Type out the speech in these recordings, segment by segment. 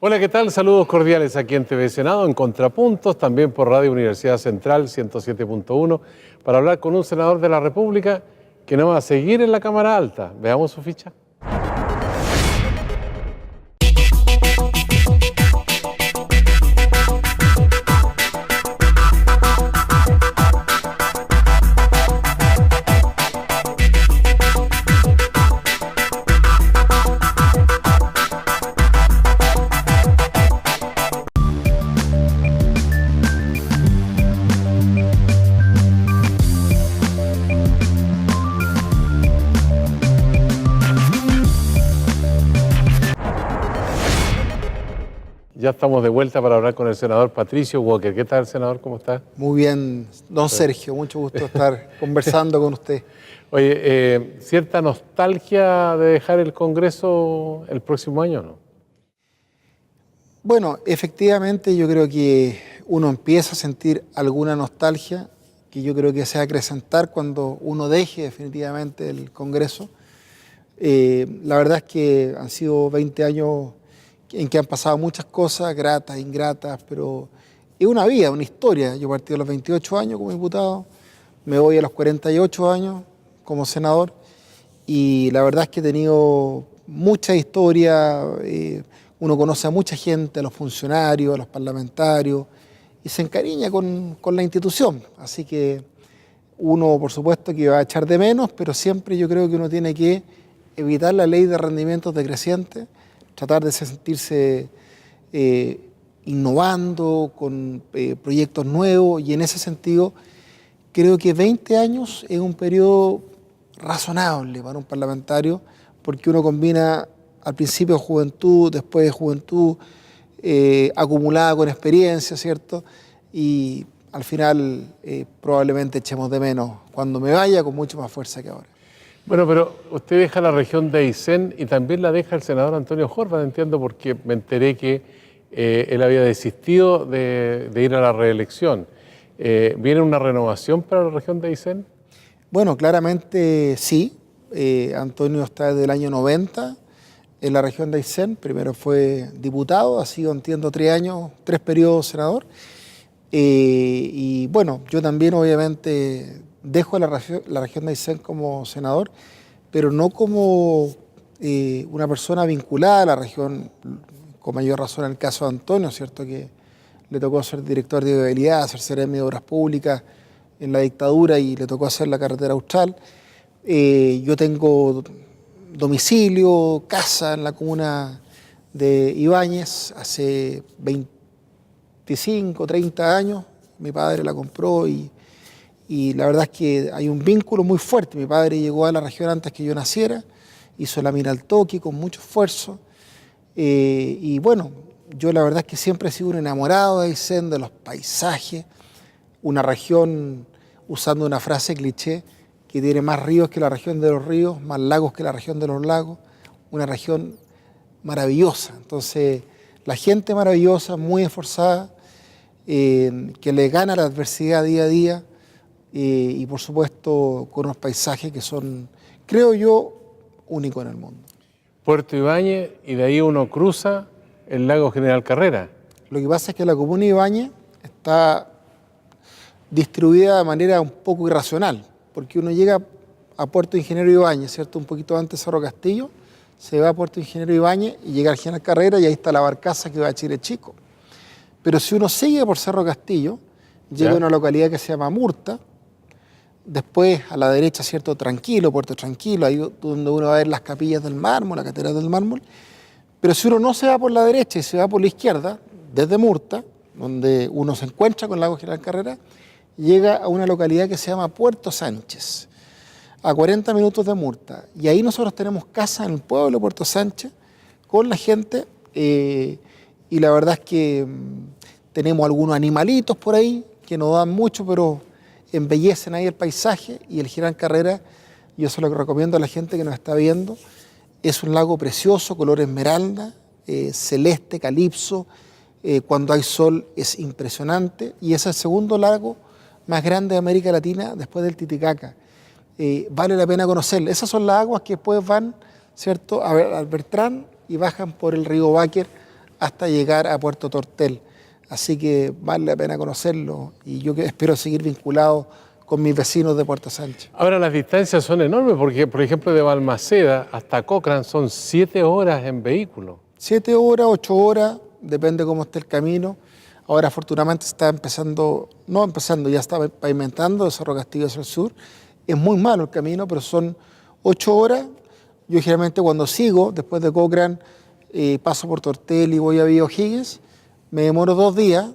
Hola, ¿qué tal? Saludos cordiales aquí en TV Senado, en Contrapuntos, también por Radio Universidad Central 107.1, para hablar con un senador de la República que no va a seguir en la Cámara Alta. Veamos su ficha. Ya estamos de vuelta para hablar con el senador Patricio Walker. ¿Qué tal, senador? ¿Cómo está? Muy bien, don Sergio, mucho gusto estar conversando con usted. Oye, ¿cierta nostalgia de dejar el Congreso el próximo año, no? Bueno, efectivamente yo creo que uno empieza a sentir alguna nostalgia, que yo creo que se va a acrecentar cuando uno deje definitivamente el Congreso. La verdad es que han sido 20 años en que han pasado muchas cosas, gratas, ingratas, pero es una vida, una historia. Yo partí a los 28 años como diputado, me voy a los 48 años como senador y la verdad es que he tenido mucha historia, uno conoce a mucha gente, a los funcionarios, a los parlamentarios y se encariña con la institución. Así que uno, por supuesto, que va a echar de menos, pero siempre yo creo que uno tiene que evitar la ley de rendimientos decrecientes, tratar de sentirse innovando con proyectos nuevos y en ese sentido creo que 20 años es un periodo razonable para un parlamentario porque uno combina al principio juventud, después de juventud acumulada con experiencia, ¿cierto? Y al final probablemente echemos de menos cuando me vaya con mucho más fuerza que ahora. Bueno, pero usted deja la región de Aysén y también la deja el senador Antonio Horvat, entiendo, porque me enteré que él había desistido de ir a la reelección. ¿Viene una renovación para la región de Aysén? Bueno, claramente sí. Antonio está desde el año 90 en la región de Aysén. Primero fue diputado, ha sido, entiendo, 3 años, 3 periodos senador. Y bueno, yo también obviamente dejo la región de Aysén como senador, pero no como una persona vinculada a la región, con mayor razón en el caso de Antonio, ¿cierto? Que le tocó ser director de viabilidad, ser seremi de obras públicas en la dictadura y le tocó hacer la carretera austral. Yo tengo domicilio, casa en la comuna de Ibáñez hace 25, 30 años. Mi padre la compró y la verdad es que hay un vínculo muy fuerte. Mi padre llegó a la región antes que yo naciera, hizo la mina al toque con mucho esfuerzo. Y bueno, yo la verdad es que siempre he sido un enamorado de Aysén, de los paisajes, una región, usando una frase cliché, que tiene más ríos que la región de los ríos, más lagos que la región de los lagos, una región maravillosa. Entonces, la gente maravillosa, muy esforzada, que le gana la adversidad día a día, y por supuesto con unos paisajes que son, creo yo, únicos en el mundo. Puerto Ibáñez y de ahí uno cruza el lago General Carrera. Lo que pasa es que la comuna de Ibáñez está distribuida de manera un poco irracional, porque uno llega a Puerto Ingeniero Ibáñez, ¿cierto? Un poquito antes de Cerro Castillo, se va a Puerto Ingeniero Ibáñez y llega al General Carrera y ahí está la barcaza que va a Chile Chico. Pero si uno sigue por Cerro Castillo, llega a una localidad que se llama Murta. Después, a la derecha, ¿cierto? Tranquilo, Puerto Tranquilo, ahí donde uno va a ver las capillas del mármol, la catedral del mármol. Pero si uno no se va por la derecha y se va por la izquierda, desde Murta, donde uno se encuentra con el lago General Carrera, llega a una localidad que se llama Puerto Sánchez, a 40 minutos de Murta. Y ahí nosotros tenemos casa en el pueblo de Puerto Sánchez, con la gente, y la verdad es que tenemos algunos animalitos por ahí, que no dan mucho, pero embellecen ahí el paisaje. Y el General Carrera, yo se lo recomiendo a la gente que nos está viendo, es un lago precioso, color esmeralda, celeste, calipso, cuando hay sol es impresionante y es el segundo lago más grande de América Latina después del Titicaca. Vale la pena conocerlo. Esas son las aguas que después van, ¿cierto?, al Bertrán y bajan por el río Báquer hasta llegar a Puerto Tortel. Así que vale la pena conocerlo y yo espero seguir vinculado con mis vecinos de Puerto Sánchez. Ahora las distancias son enormes porque, por ejemplo, de Balmaceda hasta Cochrane son 7 horas en vehículo. 7 horas, 8 horas, depende cómo esté el camino. Ahora afortunadamente está ya está pavimentando de Cerro Castillo hacia el sur. Es muy malo el camino, pero son 8 horas. Yo generalmente cuando sigo, después de Cochrane, paso por Tortel y voy a Villa O'Higgins, me demoro 2 días.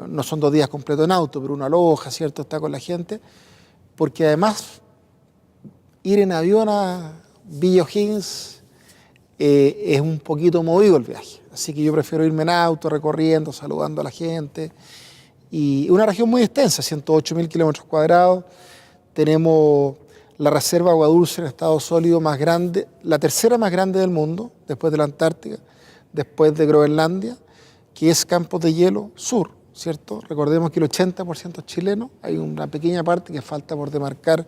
No son 2 días completos en auto, pero uno aloja, ¿cierto? Está con la gente, porque además ir en avión a Villa O'Higgins es un poquito movido el viaje, así que yo prefiero irme en auto, recorriendo, saludando a la gente, y una región muy extensa, 108.000 kilómetros cuadrados, tenemos la reserva agua dulce en estado sólido más grande, la tercera más grande del mundo, después de la Antártica, después de Groenlandia, que es Campos de Hielo Sur, ¿cierto? Recordemos que el 80% es chileno, hay una pequeña parte que falta por demarcar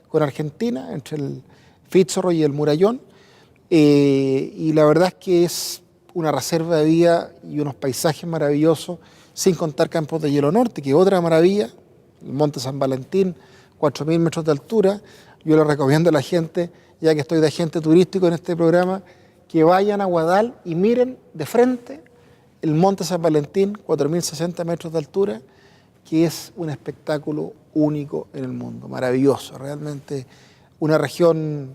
con Argentina, entre el Fitzroy y el Murallón, y la verdad es que es una reserva de vida y unos paisajes maravillosos, sin contar Campos de Hielo Norte, que es otra maravilla, el Monte San Valentín, 4.000 metros de altura. Yo le recomiendo a la gente, ya que estoy de agente turístico en este programa, que vayan a Guadal y miren de frente el Monte San Valentín, 4.060 metros de altura, que es un espectáculo único en el mundo, maravilloso, realmente una región,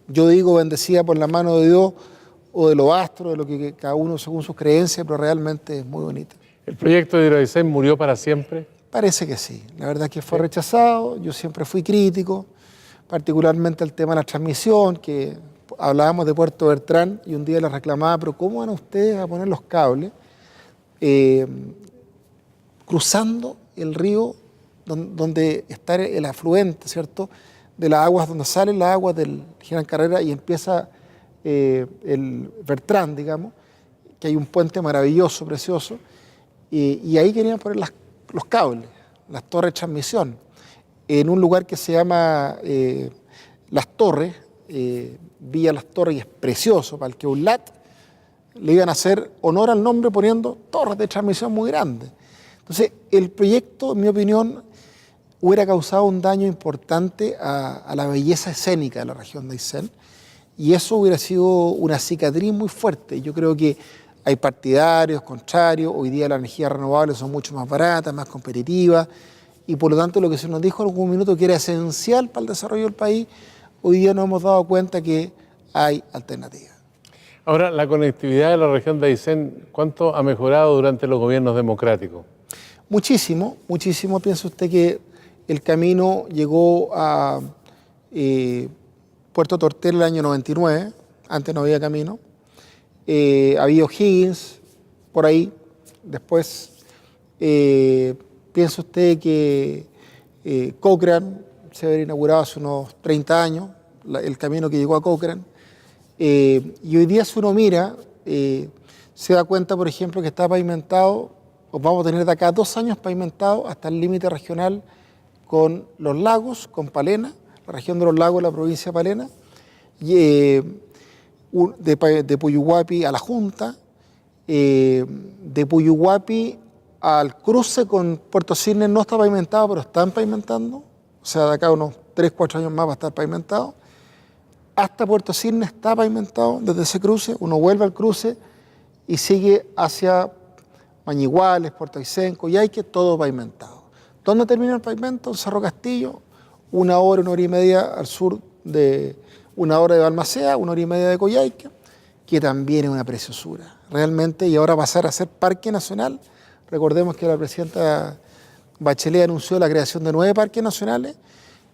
yo digo, bendecida por la mano de Dios o de los astros, de lo que cada uno según sus creencias, pero realmente es muy bonita. ¿El proyecto de Hidroaicén murió para siempre? Parece que sí, la verdad es que fue rechazado, yo siempre fui crítico, particularmente el tema de la transmisión, que hablábamos de Puerto Bertrán y un día les reclamaba, pero ¿cómo van ustedes a poner los cables cruzando el río donde está el afluente, ¿cierto?, de las aguas, donde salen las aguas del General Carrera y empieza el Bertrán, digamos, que hay un puente maravilloso, precioso, y ahí querían poner los cables, las torres de transmisión, en un lugar que se llama Las Torres, Villa Las Torres, y es precioso, para el que un lat le iban a hacer honor al nombre poniendo torres de transmisión muy grandes. Entonces, el proyecto, en mi opinión, hubiera causado un daño importante a la belleza escénica de la región de Aysén, y eso hubiera sido una cicatriz muy fuerte. Yo creo que hay partidarios, contrarios, hoy día las energías renovables son mucho más baratas, más competitivas, y por lo tanto lo que se nos dijo en algún minuto que era esencial para el desarrollo del país, hoy día nos hemos dado cuenta que hay alternativas. Ahora, la conectividad de la región de Aysén, ¿cuánto ha mejorado durante los gobiernos democráticos? Muchísimo, muchísimo. Piensa usted que el camino llegó a Puerto Tortel el año 99, antes no había camino. Había O'Higgins, por ahí. Después, piensa usted que Cochrane se había inaugurado hace unos 30 años, el camino que llegó a Cochrane. Y hoy día si uno mira, se da cuenta, por ejemplo, que está pavimentado, o vamos a tener de acá 2 años pavimentado hasta el límite regional con los lagos, con Palena, la región de los lagos de la provincia de Palena, y de Puyuhuapi a la Junta, de Puyuhuapi al cruce con Puerto Cisnes no está pavimentado, pero están pavimentando, o sea, de acá unos 3, 4 años más va a estar pavimentado. Hasta Puerto Cisnes está pavimentado desde ese cruce, uno vuelve al cruce y sigue hacia Mañiguales, Puerto Aysén, Coyhaique, todo pavimentado. ¿Dónde termina el pavimento? En Cerro Castillo, 1 hora, 1 hora y media al sur de 1 hora de Balmaceda, 1 hora y media de Coyhaique, que también es una preciosura, realmente, y ahora pasar a ser parque nacional. Recordemos que la presidenta Bachelet anunció la creación de 9 parques nacionales,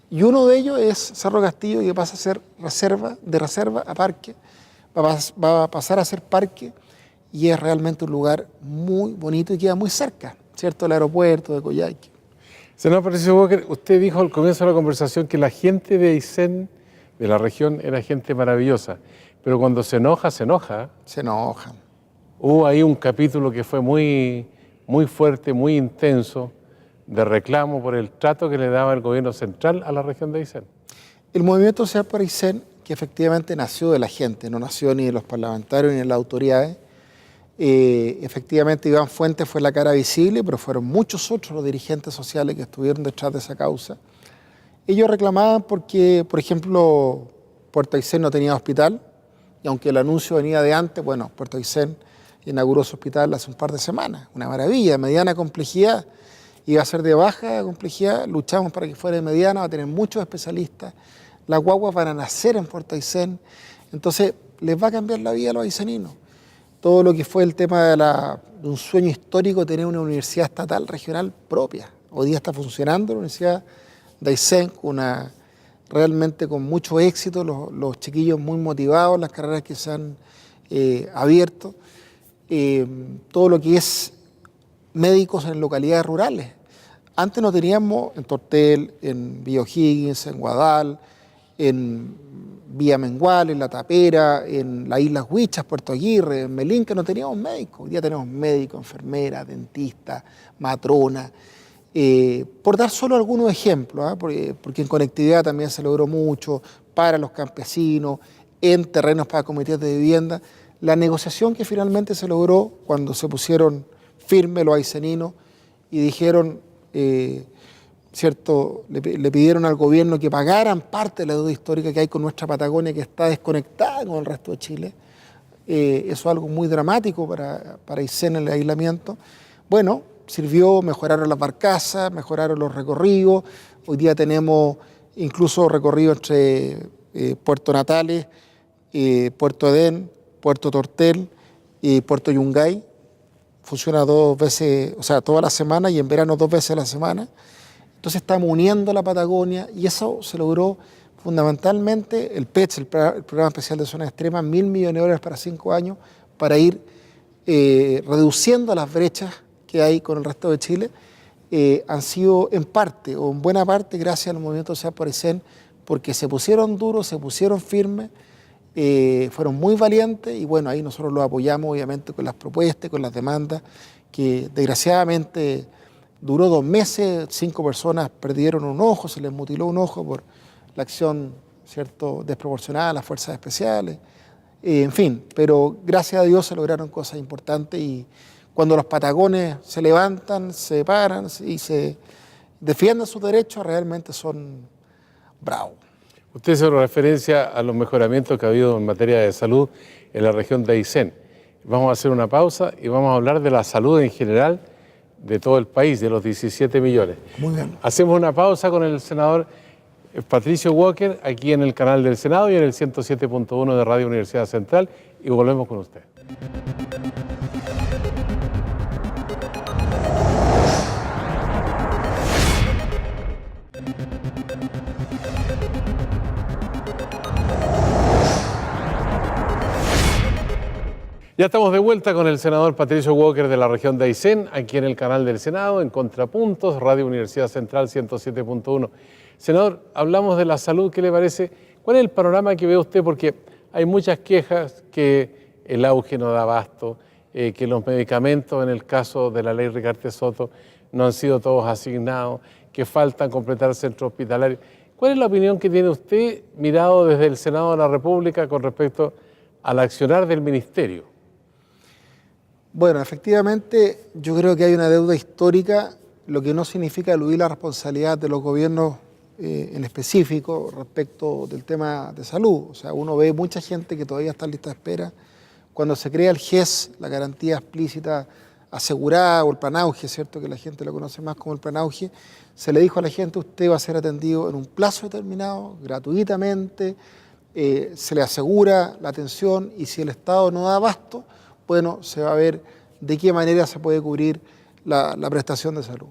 y uno de ellos es Cerro Castillo, que pasa a ser de reserva a parque, va a pasar a ser parque, y es realmente un lugar muy bonito y queda muy cerca, ¿cierto?, del aeropuerto de Coyhaique. Senador Patricio Walker, usted dijo al comienzo de la conversación que la gente de Aysén, de la región, era gente maravillosa, pero cuando se enoja, se enoja. Se enojan. hubo ahí un capítulo que fue muy, muy fuerte, muy intenso, de reclamo por el trato que le daba el gobierno central a la región de Aysén. El movimiento social por Aysén, que efectivamente nació de la gente, no nació ni de los parlamentarios ni de las autoridades. Efectivamente Iván Fuentes fue la cara visible, pero fueron muchos otros los dirigentes sociales que estuvieron detrás de esa causa. Ellos reclamaban porque, por ejemplo, Puerto Aysén no tenía hospital, y aunque el anuncio venía de antes, bueno, Puerto Aysén inauguró su hospital hace un par de semanas, una maravilla, mediana complejidad, iba a ser de baja complejidad, luchamos para que fuera de mediana, va a tener muchos especialistas, las guaguas van a nacer en Puerto Aysén, entonces les va a cambiar la vida a los ayseninos. Todo lo que fue el tema de un sueño histórico, tener una universidad estatal regional propia. Hoy día está funcionando la Universidad de Aysén, realmente con mucho éxito, los chiquillos muy motivados, las carreras que se han abierto, todo lo que es médicos en localidades rurales. Antes no teníamos en Tortel, en Villa O'Higgins, en Guadal, en Villa Mengual, en La Tapera, en las Islas Huichas, Puerto Aguirre, en Melinca, no teníamos médicos. Hoy día tenemos médicos, enfermeras, dentistas, matronas. Por dar solo algunos ejemplos, porque en conectividad también se logró mucho para los campesinos, en terrenos para comités de vivienda. La negociación que finalmente se logró cuando se pusieron firmes los ayseninos y dijeron, ¿cierto? Le pidieron al gobierno que pagaran parte de la deuda histórica que hay con nuestra Patagonia, que está desconectada con el resto de Chile. Eso es algo muy dramático para Aysén, el aislamiento. Bueno, sirvió, mejoraron las barcazas, mejoraron los recorridos. Hoy día tenemos incluso recorridos entre Puerto Natales, Puerto Edén, Puerto Tortel y Puerto Yungay. Funciona 2 veces, o sea, toda la semana, y en verano 2 veces a la semana. Entonces estamos uniendo la Patagonia y eso se logró fundamentalmente el PECH, el Programa Especial de Zonas Extremas, 1.000 millones de dólares para 5 años, para ir reduciendo las brechas que hay con el resto de Chile. Han sido en parte o en buena parte gracias al movimiento social por Aysén, porque se pusieron duros, se pusieron firmes, fueron muy valientes y bueno, ahí nosotros los apoyamos obviamente con las propuestas, con las demandas, que desgraciadamente duró 2 meses, 5 personas perdieron un ojo, se les mutiló un ojo por la acción, ¿cierto?, desproporcionada de las fuerzas especiales, en fin, pero gracias a Dios se lograron cosas importantes y cuando los patagones se levantan, se paran y se defienden sus derechos, realmente son bravos. Usted hizo referencia a los mejoramientos que ha habido en materia de salud en la región de Aysén. Vamos a hacer una pausa y vamos a hablar de la salud en general de todo el país, de los 17 millones. Muy bien. Hacemos una pausa con el senador Patricio Walker aquí en el canal del Senado y en el 107.1 de Radio Universidad Central y volvemos con usted. Ya estamos de vuelta con el senador Patricio Walker de la región de Aysén, aquí en el canal del Senado, en Contrapuntos, Radio Universidad Central 107.1. Senador, hablamos de la salud, ¿qué le parece? ¿Cuál es el panorama que ve usted? Porque hay muchas quejas que el auge no da abasto, que los medicamentos, en el caso de la ley Ricardo Soto, no han sido todos asignados, que faltan completar centros hospitalarios. ¿Cuál es la opinión que tiene usted, mirado desde el Senado de la República, con respecto al accionar del ministerio? Bueno, efectivamente, yo creo que hay una deuda histórica, lo que no significa eludir la responsabilidad de los gobiernos en específico respecto del tema de salud. O sea, uno ve mucha gente que todavía está en lista de espera. Cuando se crea el GES, la garantía explícita asegurada, o el plan Auge, ¿cierto?, que la gente lo conoce más como el plan Auge, se le dijo a la gente, usted va a ser atendido en un plazo determinado, gratuitamente, se le asegura la atención y si el Estado no da abasto, bueno, se va a ver de qué manera se puede cubrir la prestación de salud.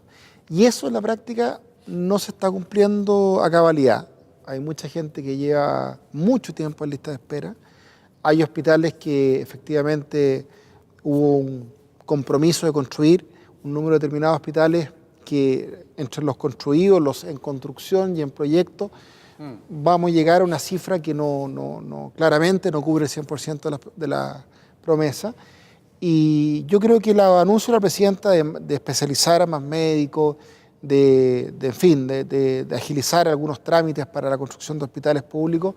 Y eso en la práctica no se está cumpliendo a cabalidad. Hay mucha gente que lleva mucho tiempo en lista de espera. Hay hospitales que efectivamente hubo un compromiso de construir un número determinado de hospitales que entre los construidos, los en construcción y en proyecto, vamos a llegar a una cifra que claramente no cubre el 100% de la promesa. Y yo creo que el anuncio de la presidenta de especializar a más médicos, en fin, de agilizar algunos trámites para la construcción de hospitales públicos,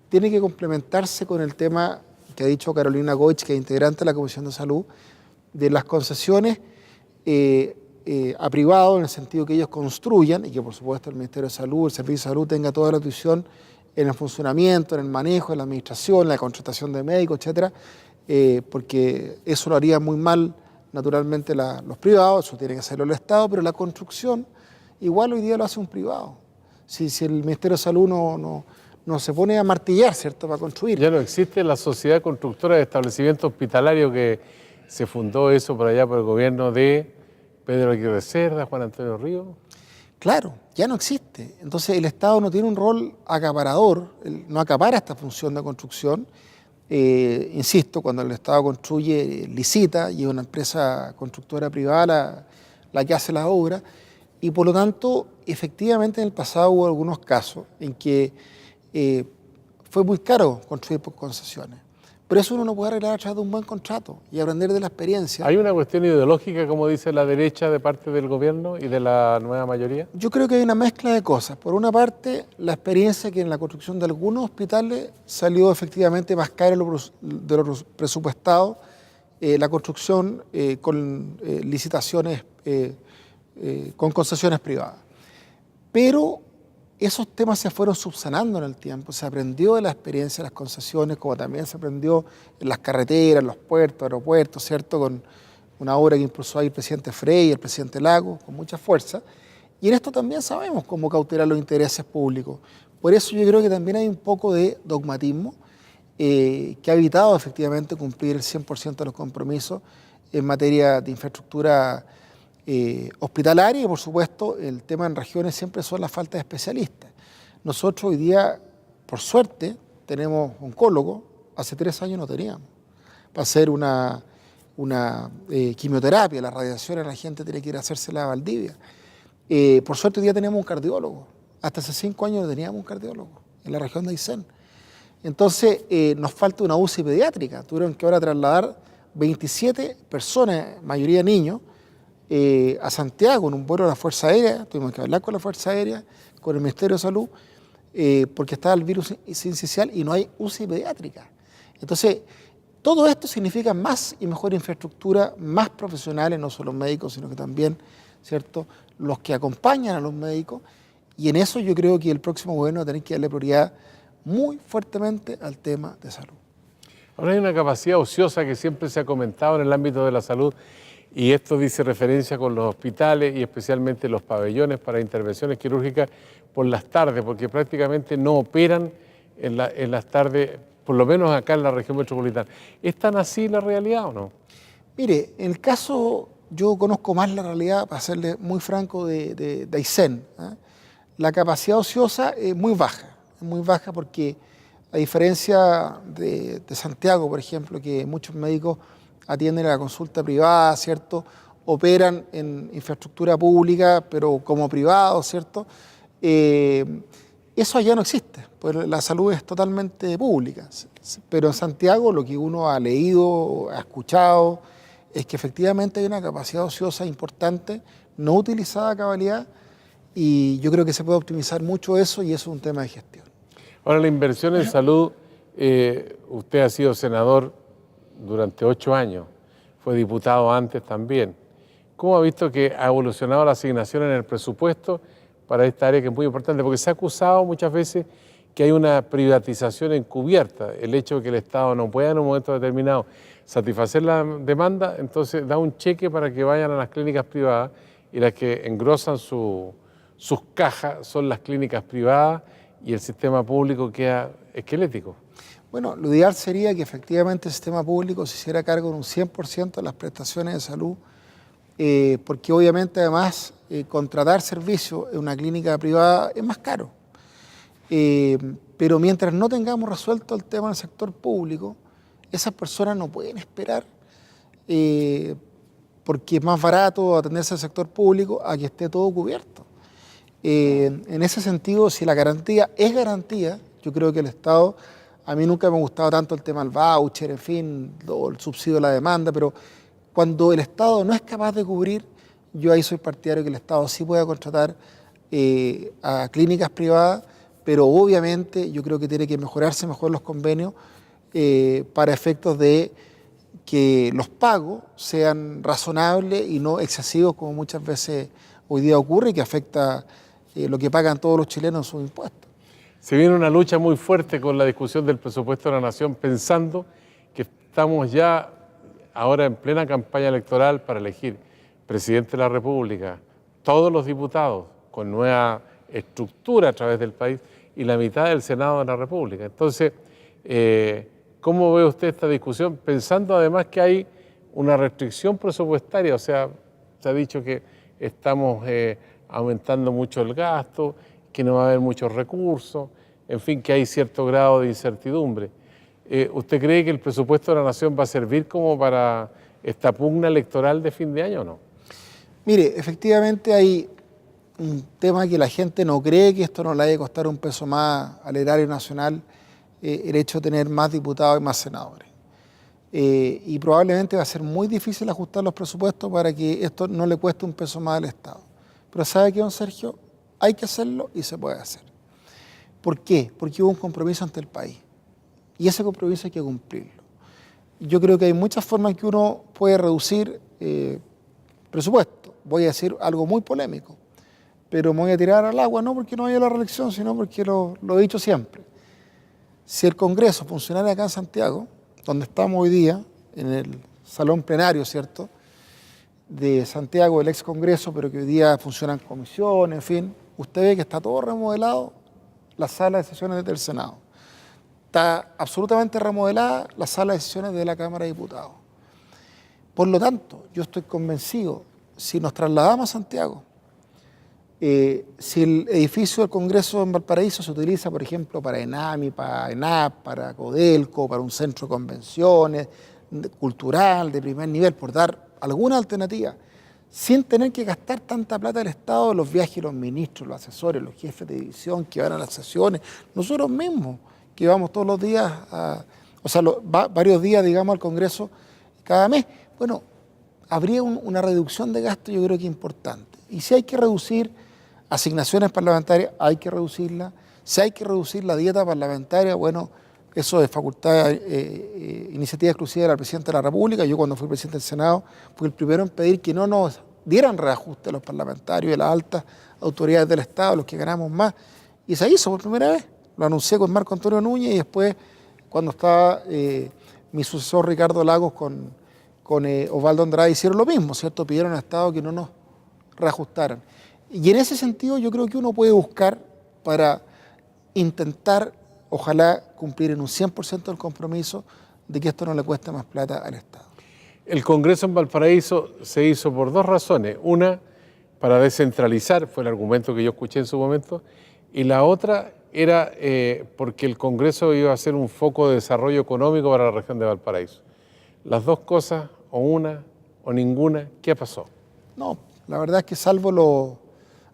tiene que complementarse con el tema que ha dicho Carolina Goich, que es integrante de la Comisión de Salud, de las concesiones a privados, en el sentido que ellos construyan y que por supuesto el Ministerio de Salud, el Servicio de Salud tenga toda la atención en el funcionamiento, en el manejo, en la administración, en la contratación de médicos, etcétera, porque eso lo haría muy mal naturalmente los privados, eso tiene que hacerlo el Estado, pero la construcción igual hoy día lo hace un privado. Si el Ministerio de Salud no se pone a martillar, ¿cierto?, para construir. Ya no existe la Sociedad Constructora de Establecimientos Hospitalarios que se fundó eso por allá por el gobierno de Pedro Aguirre Cerda, Juan Antonio Ríos. Claro, ya no existe. Entonces el Estado no tiene un rol acaparador, no acapara esta función de construcción. Insisto, cuando el Estado construye, licita y es una empresa constructora privada la que hace la obra, y por lo tanto, efectivamente en el pasado hubo algunos casos en que fue muy caro construir por concesiones. Pero eso uno no puede arreglar a través de un buen contrato y aprender de la experiencia. ¿Hay una cuestión ideológica, como dice la derecha, de parte del gobierno y de la nueva mayoría? Yo creo que hay una mezcla de cosas. Por una parte, la experiencia que en la construcción de algunos hospitales salió efectivamente más cara de lo presupuestado, la construcción con licitaciones, con concesiones privadas. Pero esos temas se fueron subsanando en el tiempo, se aprendió de la experiencia de las concesiones, como también se aprendió en las carreteras, en los puertos, aeropuertos, ¿cierto?, con una obra que impulsó ahí el presidente Frey y el presidente Lagos, con mucha fuerza. Y en esto también sabemos cómo cautelar los intereses públicos. Por eso yo creo que también hay un poco de dogmatismo que ha evitado efectivamente cumplir el 100% de los compromisos en materia de infraestructura hospitalaria y por supuesto el tema en regiones siempre son la falta de especialistas. Nosotros hoy día, por suerte, tenemos oncólogos, hace 3 años no teníamos. Para hacer una quimioterapia, la radiación, la gente tiene que ir a hacérsela a Valdivia. Por suerte hoy día tenemos un cardiólogo. Hasta hace 5 años no teníamos un cardiólogo en la región de Aysén. Entonces nos falta una UCI pediátrica. Tuvieron que ahora trasladar 27 personas, mayoría niños, a Santiago en un vuelo de la Fuerza Aérea. Tuvimos que hablar con la Fuerza Aérea, con el Ministerio de Salud, porque estaba el virus sincicial y no hay UCI pediátrica. Entonces, todo esto significa más y mejor infraestructura, más profesionales, no solo médicos, sino que también, ¿cierto?, los que acompañan a los médicos. Y en eso yo creo que el próximo gobierno va a tener que darle prioridad muy fuertemente al tema de salud. Ahora hay una capacidad ociosa que siempre se ha comentado en el ámbito de la salud, y esto dice referencia con los hospitales y especialmente los pabellones para intervenciones quirúrgicas por las tardes, porque prácticamente no operan en las tardes, por lo menos acá en la región metropolitana. ¿Es tan así la realidad o no? Mire, en el caso, yo conozco más la realidad, para serle muy franco, de Aysén, ¿eh? La capacidad ociosa es muy baja porque a diferencia de Santiago, por ejemplo, que muchos médicos atienden a la consulta privada, ¿cierto?, operan en infraestructura pública, pero como privados, ¿cierto? Eso allá no existe, pues la salud es totalmente pública. Pero en Santiago lo que uno ha leído, ha escuchado, es que efectivamente hay una capacidad ociosa importante, no utilizada a cabalidad, y yo creo que se puede optimizar mucho eso y eso es un tema de gestión. Ahora, la inversión en salud, usted ha sido senador durante 8 años, fue diputado antes también. ¿Cómo ha visto que ha evolucionado la asignación en el presupuesto para esta área que es muy importante? Porque se ha acusado muchas veces que hay una privatización encubierta, el hecho de que el Estado no pueda en un momento determinado satisfacer la demanda, entonces da un cheque para que vayan a las clínicas privadas y las que engrosan sus cajas son las clínicas privadas y el sistema público queda esquelético. Bueno, lo ideal sería que efectivamente el sistema público se hiciera cargo de un 100% de las prestaciones de salud, porque obviamente además contratar servicios en una clínica privada es más caro. Pero mientras no tengamos resuelto el tema del sector público, esas personas no pueden esperar, porque es más barato atenderse al sector público a que esté todo cubierto. En ese sentido, si la garantía es garantía, yo creo que el Estado A mí nunca me ha gustado tanto el tema del voucher, en fin, el subsidio a la demanda, pero cuando el Estado no es capaz de cubrir, yo ahí soy partidario que el Estado sí pueda contratar a clínicas privadas, pero obviamente yo creo que tiene que mejorarse mejor los convenios para efectos de que los pagos sean razonables y no excesivos como muchas veces hoy día ocurre y que afecta lo que pagan todos los chilenos en sus impuestos. Se viene una lucha muy fuerte con la discusión del presupuesto de la Nación, pensando que estamos ya ahora en plena campaña electoral para elegir presidente de la República, todos los diputados con nueva estructura a través del país y la mitad del Senado de la República. Entonces, ¿cómo ve usted esta discusión? Pensando además que hay una restricción presupuestaria, o sea, se ha dicho que estamos aumentando mucho el gasto, que no va a haber muchos recursos, en fin, que hay cierto grado de incertidumbre. ¿Usted cree que el presupuesto de la Nación va a servir como para esta pugna electoral de fin de año o no? Mire, efectivamente hay un tema que la gente no cree que esto no le vaya a costar un peso más al erario nacional, el hecho de tener más diputados y más senadores. Y probablemente va a ser muy difícil ajustar los presupuestos para que esto no le cueste un peso más al Estado. Pero ¿sabe qué, don Sergio? Hay que hacerlo y se puede hacer. ¿Por qué? Porque hubo un compromiso ante el país. Y ese compromiso hay que cumplirlo. Yo creo que hay muchas formas en que uno puede reducir presupuesto. Voy a decir algo muy polémico, pero me voy a tirar al agua no porque no haya la reelección, sino porque lo he dicho siempre. Si el Congreso funcionara acá en Santiago, donde estamos hoy día, en el salón plenario, ¿cierto?, de Santiago, el ex Congreso, pero que hoy día funcionan comisiones, en fin, usted ve que está todo remodelado la sala de sesiones del Senado. Está absolutamente remodelada la sala de sesiones de la Cámara de Diputados. Por lo tanto, yo estoy convencido, si nos trasladamos a Santiago, si el edificio del Congreso en Valparaíso se utiliza, por ejemplo, para ENAMI, para ENAP, para Codelco, para un centro de convenciones, cultural, de primer nivel, por dar alguna alternativa, sin tener que gastar tanta plata del Estado, los viajes de los ministros, los asesores, los jefes de división que van a las sesiones, nosotros mismos, que vamos todos los días, varios días, digamos, al Congreso cada mes. Bueno, habría una reducción de gasto, yo creo que importante. Y si hay que reducir asignaciones parlamentarias, hay que reducirlas. Si hay que reducir la dieta parlamentaria, bueno, eso es facultad, iniciativa exclusiva de la Presidenta de la República. Yo cuando fui presidente del Senado fui el primero en pedir que no nos dieran reajuste a los parlamentarios y a las altas autoridades del Estado, los que ganamos más. Y se hizo por primera vez. Lo anuncié con Marco Antonio Núñez y después, cuando estaba mi sucesor Ricardo Lagos con Osvaldo Andrade, hicieron lo mismo, ¿cierto? Pidieron al Estado que no nos reajustaran. Y en ese sentido yo creo que uno puede buscar para intentar, ojalá, cumplir en un 100% el compromiso de que esto no le cueste más plata al Estado. El Congreso en Valparaíso se hizo por dos razones. Una, para descentralizar, fue el argumento que yo escuché en su momento, y la otra era porque el Congreso iba a ser un foco de desarrollo económico para la región de Valparaíso. Las dos cosas, o una o ninguna, ¿qué pasó? No, la verdad es que salvo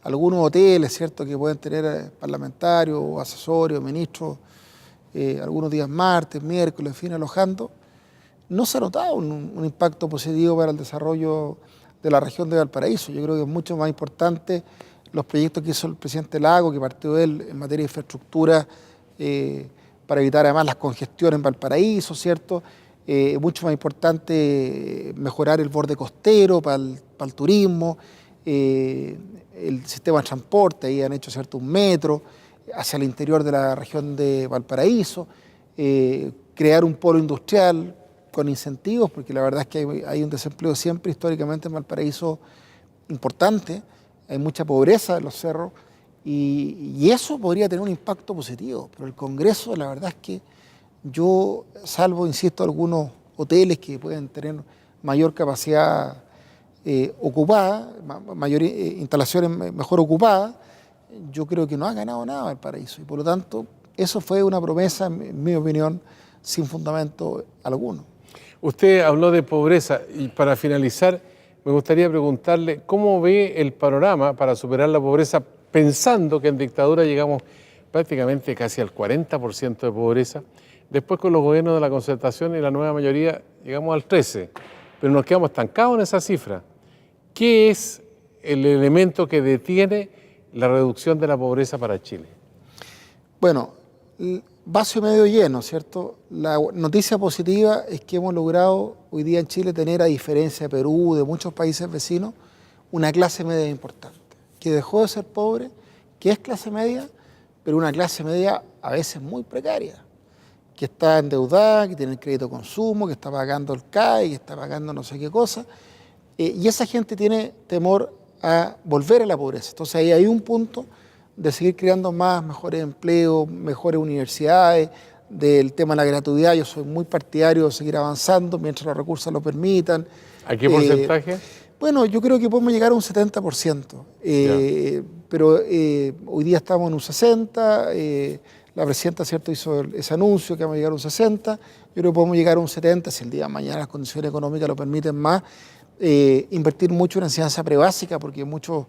algunos hoteles, ¿cierto?, que pueden tener parlamentarios, o asesores, o ministros, algunos días martes, miércoles, en fin, alojando, no se ha notado un impacto positivo para el desarrollo de la región de Valparaíso. Yo creo que es mucho más importante los proyectos que hizo el presidente Lago, que partió él en materia de infraestructura, para evitar además las congestiones en Valparaíso, ¿cierto? Mucho más importante mejorar el borde costero para el turismo, el sistema de transporte, ahí han hecho, ¿cierto?, un metro hacia el interior de la región de Valparaíso, crear un polo industrial con incentivos, porque la verdad es que hay un desempleo siempre históricamente en Valparaíso importante, hay mucha pobreza en los cerros, y eso podría tener un impacto positivo, pero el Congreso, la verdad es que yo, salvo, insisto, algunos hoteles que pueden tener mayor capacidad ocupada, mayores instalaciones mejor ocupadas, yo creo que no ha ganado nada Valparaíso. Y por lo tanto, eso fue una promesa, en mi opinión, sin fundamento alguno. Usted habló de pobreza y para finalizar me gustaría preguntarle cómo ve el panorama para superar la pobreza, pensando que en dictadura llegamos prácticamente casi al 40% de pobreza, Después con los gobiernos de la concertación y la nueva mayoría llegamos al 13%, pero nos quedamos estancados en esa cifra. ¿Qué es el elemento que detiene la reducción de la pobreza para Chile? Bueno, vaso medio lleno, ¿cierto? La noticia positiva es que hemos logrado hoy día en Chile tener, a diferencia de Perú, de muchos países vecinos, una clase media importante, que dejó de ser pobre, que es clase media, pero una clase media a veces muy precaria, que está endeudada, que tiene el crédito de consumo, que está pagando el CAE, que está pagando no sé qué cosa, y esa gente tiene temor a volver a la pobreza. Entonces ahí hay un punto de seguir creando más, mejores empleos, mejores universidades, del tema de la gratuidad. Yo soy muy partidario de seguir avanzando mientras los recursos lo permitan. ¿A qué porcentaje? Bueno, yo creo que podemos llegar a un 70%, pero hoy día estamos en un 60%, la presidenta, ¿cierto?, hizo ese anuncio que vamos a llegar a un 60%, yo creo que podemos llegar a un 70% si el día de mañana las condiciones económicas lo permiten más. Invertir mucho en enseñanza prebásica, porque muchos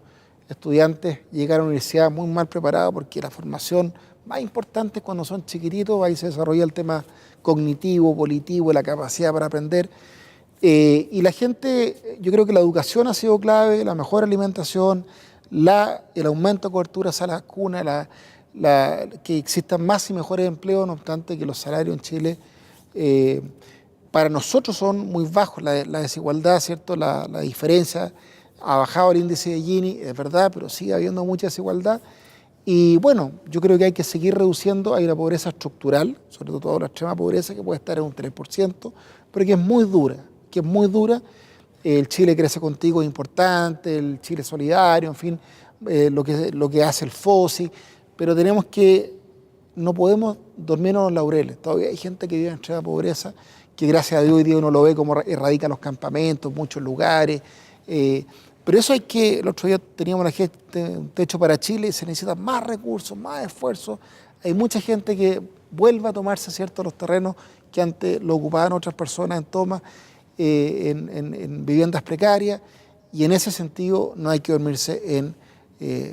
estudiantes llegan a la universidad muy mal preparados, porque la formación más importante es cuando son chiquititos, ahí se desarrolla el tema cognitivo, volitivo, la capacidad para aprender. Y la gente, yo creo que la educación ha sido clave, la mejor alimentación, el aumento de cobertura a las cunas, que existan más y mejores empleos, no obstante que los salarios en Chile para nosotros son muy bajos, la desigualdad, ¿cierto? La diferencia, ha bajado el índice de Gini, es verdad, pero sigue habiendo mucha desigualdad. Y bueno, yo creo que hay que seguir reduciendo, hay una pobreza estructural, sobre todo la extrema pobreza, que puede estar en un 3%, pero que es muy dura, El Chile Crece Contigo es importante, el Chile Solidario, en fin, lo que hace el FOSI, pero no podemos dormirnos en los laureles. Todavía hay gente que vive en extrema pobreza, que gracias a Dios hoy día uno lo ve como erradica los campamentos, muchos lugares. Pero eso el otro día teníamos la gente, un techo para Chile, y se necesitan más recursos, más esfuerzos. Hay mucha gente que vuelve a tomarse, ¿cierto?, los terrenos que antes lo ocupaban otras personas en tomas, en viviendas precarias, y en ese sentido no hay que dormirse en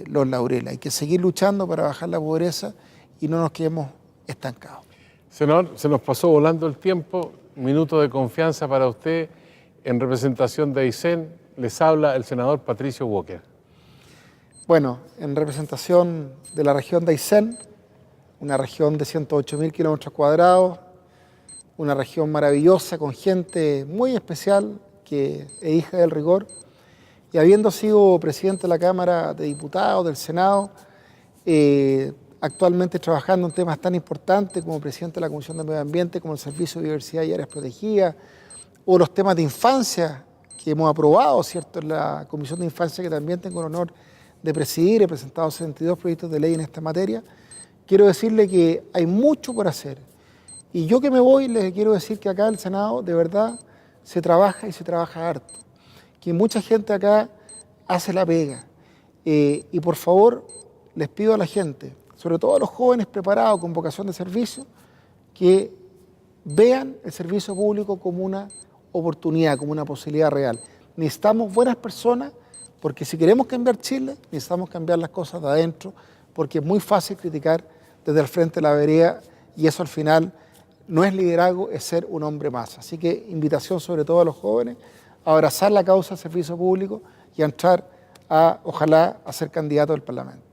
los laureles. Hay que seguir luchando para bajar la pobreza y no nos quedemos estancados. Senador, se nos pasó volando el tiempo. Minuto de confianza para usted. En representación de Aysén, les habla el senador Patricio Walker. Bueno, en representación de la región de Aysén, una región de 108.000 kilómetros cuadrados, una región maravillosa con gente muy especial que es hija del rigor, y habiendo sido presidente de la Cámara de Diputados, del Senado, actualmente trabajando en temas tan importantes como presidente de la Comisión de Medio Ambiente, como el Servicio de Biodiversidad y Áreas Protegidas, o los temas de infancia que hemos aprobado, ¿cierto?, en la Comisión de Infancia, que también tengo el honor de presidir. He presentado 62 proyectos de ley en esta materia. Quiero decirle que hay mucho por hacer. Y yo que me voy, les quiero decir que acá en el Senado, de verdad, se trabaja y se trabaja harto. Que mucha gente acá hace la pega. Y por favor, les pido a la gente, sobre todo a los jóvenes preparados con vocación de servicio, que vean el servicio público como una oportunidad, como una posibilidad real. Necesitamos buenas personas, porque si queremos cambiar Chile, necesitamos cambiar las cosas de adentro, porque es muy fácil criticar desde el frente de la vereda, y eso al final no es liderazgo, es ser un hombre más. Así que invitación sobre todo a los jóvenes a abrazar la causa del servicio público y a entrar ojalá, a ser candidato al Parlamento.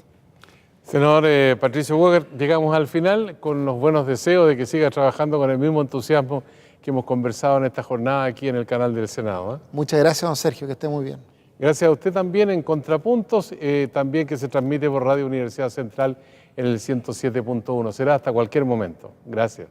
Senador Patricio Walker, llegamos al final con los buenos deseos de que siga trabajando con el mismo entusiasmo que hemos conversado en esta jornada aquí en el canal del Senado. Muchas gracias, don Sergio, que esté muy bien. Gracias a usted también en Contrapuntos, también que se transmite por Radio Universidad Central en el 107.1. Será hasta cualquier momento. Gracias.